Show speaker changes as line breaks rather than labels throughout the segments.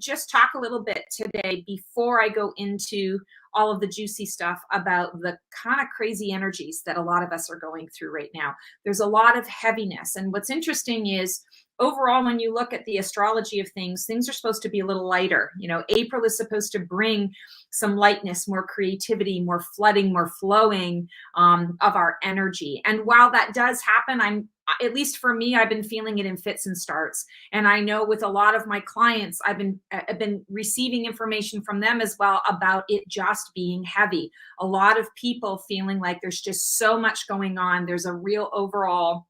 just talk a little bit today before I go into all of the juicy stuff about the kind of crazy energies that a lot of us are going through right now. There's a lot of heaviness. And what's interesting is overall, when you look at the astrology of things are supposed to be a little lighter. You know, April is supposed to bring some lightness, more creativity, more flooding, more flowing of our energy. And while that does happen, at least for me, I've been feeling it in fits and starts. And I know with a lot of my clients, I've been receiving information from them as well about it just being heavy. A lot of people feeling like there's just so much going on. There's a real overall,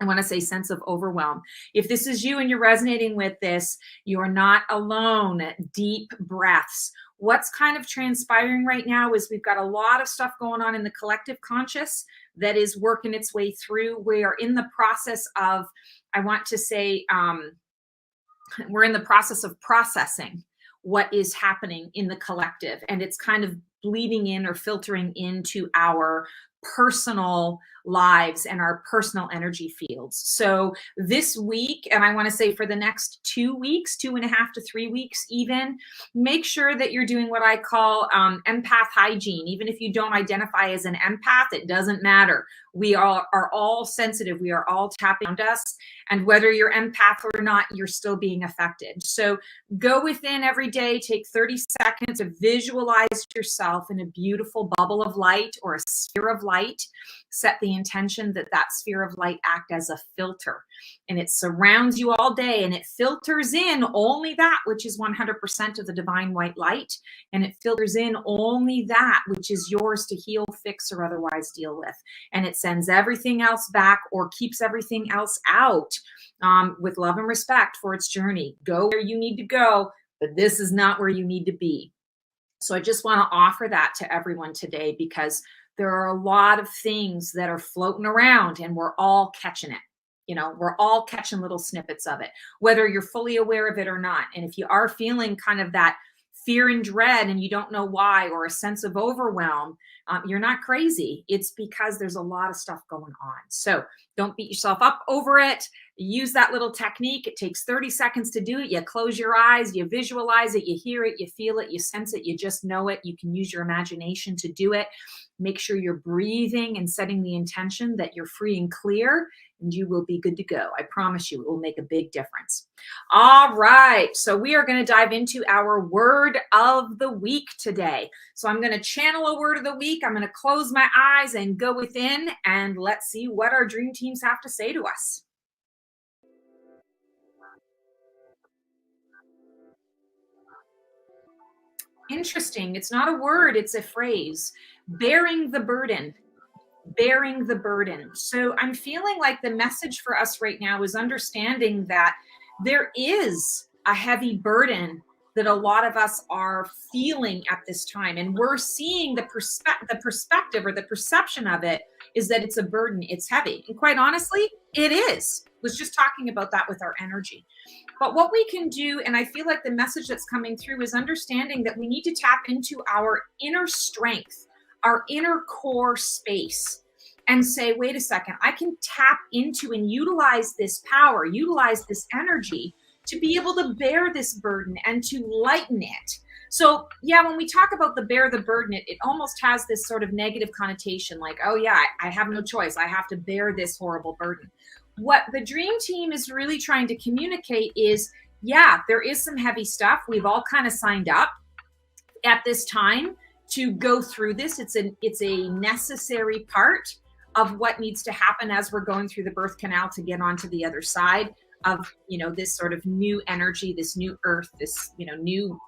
I want to say, sense of overwhelm. If this is you and you're resonating with this, you're not alone. Deep breaths. What's kind of transpiring right now is we've got a lot of stuff going on in the collective conscious that is working its way through. We are in the process of, I want to say, we're in the process of processing what is happening in the collective, and it's kind of bleeding in or filtering into our personal lives and our personal energy fields. So this week, and I want to say for the next 2 weeks, 2.5 to 3 weeks even, make sure that you're doing what I call empath hygiene. Even if you don't identify as an empath, it doesn't matter. We are all sensitive. We are all tapping on us. And whether you're empath or not, you're still being affected. So go within every day, take 30 seconds to visualize yourself in a beautiful bubble of light or a sphere of light. Set the intention that that sphere of light act as a filter, and it surrounds you all day, and it filters in only that which is 100% of the divine white light, and it filters in only that which is yours to heal, fix, or otherwise deal with, and it sends everything else back or keeps everything else out with love and respect for its journey. Go where you need to go, but this is not where you need to be. So I just want to offer that to everyone today, because there are a lot of things that are floating around and we're all catching it. You know, we're all catching little snippets of it, whether you're fully aware of it or not. And if you are feeling kind of that fear and dread and you don't know why, or a sense of overwhelm, you're not crazy. It's because there's a lot of stuff going on. So don't beat yourself up over it. Use that little technique. It takes 30 seconds to do it. You close your eyes, you visualize it, you hear it, you feel it, you sense it, you just know it. You can use your imagination to do it. Make sure you're breathing and setting the intention that you're free and clear, and you will be good to go. I promise you, it will make a big difference. All right. So we are going to dive into our word of the week today. So I'm going to channel a word of the week. I'm going to close my eyes and go within, and let's see what our dream teams have to say to us. Interesting. It's not a word, it's a phrase. Bearing the burden. Bearing the burden. So I'm feeling like the message for us right now is understanding that there is a heavy burden that a lot of us are feeling at this time. And we're seeing the perspective or the perception of it is that it's a burden, it's heavy. And quite honestly, it is. I was just talking about that with our energy. But what we can do, and I feel like the message that's coming through, is understanding that we need to tap into our inner strength, our inner core space, and say, wait a second, I can tap into and utilize this power, utilize this energy to be able to bear this burden and to lighten it. So yeah, when we talk about the bear the burden, it almost has this sort of negative connotation, like, oh yeah, I have no choice. I have to bear this horrible burden. What the dream team is really trying to communicate is, yeah, there is some heavy stuff. We've all kind of signed up at this time to go through this. It's a necessary part of what needs to happen as we're going through the birth canal to get onto the other side of, you know, this sort of new energy, this new earth, this, you know, new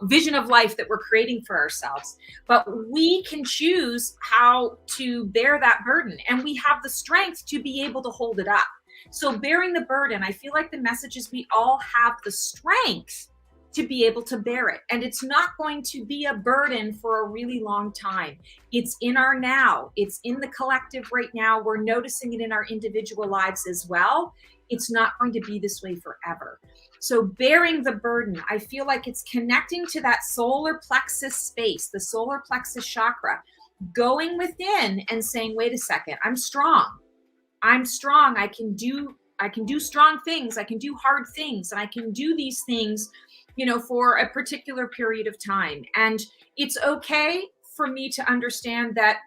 vision of life that we're creating for ourselves. But we can choose how to bear that burden, and we have the strength to be able to hold it up. So bearing the burden, I feel like the message is we all have the strength to be able to bear it. And it's not going to be a burden for a really long time. It's in our now. It's in the collective right now. We're noticing it in our individual lives as well. It's not going to be this way forever. So bearing the burden, I feel like it's connecting to that solar plexus space, the solar plexus chakra, going within and saying, wait a second, I'm strong. I'm strong. I can do can do strong things, I can do hard things, and I can do these things, you know, for a particular period of time. And it's okay for me to understand that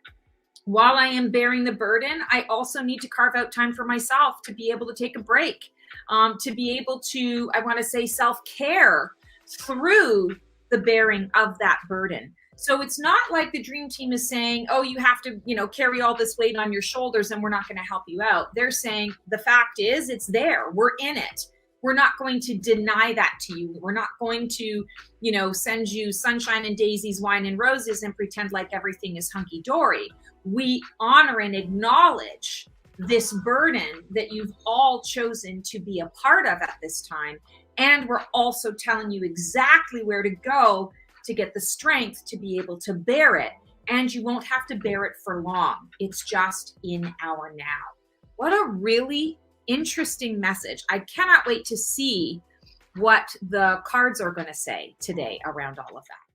while I am bearing the burden, I also need to carve out time for myself to be able to take a break, to be able to, I want to say, self-care through the bearing of that burden. So it's not like the dream team is saying, oh, you have to, you know, carry all this weight on your shoulders and we're not going to help you out. They're saying the fact is it's there. We're in it. We're not going to deny that to you. We're not going to, you know, send you sunshine and daisies, wine and roses and pretend like everything is hunky dory. We honor and acknowledge this burden that you've all chosen to be a part of at this time. And we're also telling you exactly where to go to get the strength to be able to bear it. And you won't have to bear it for long. It's just in our now. What a really interesting message. I cannot wait to see what the cards are going to say today around all of that.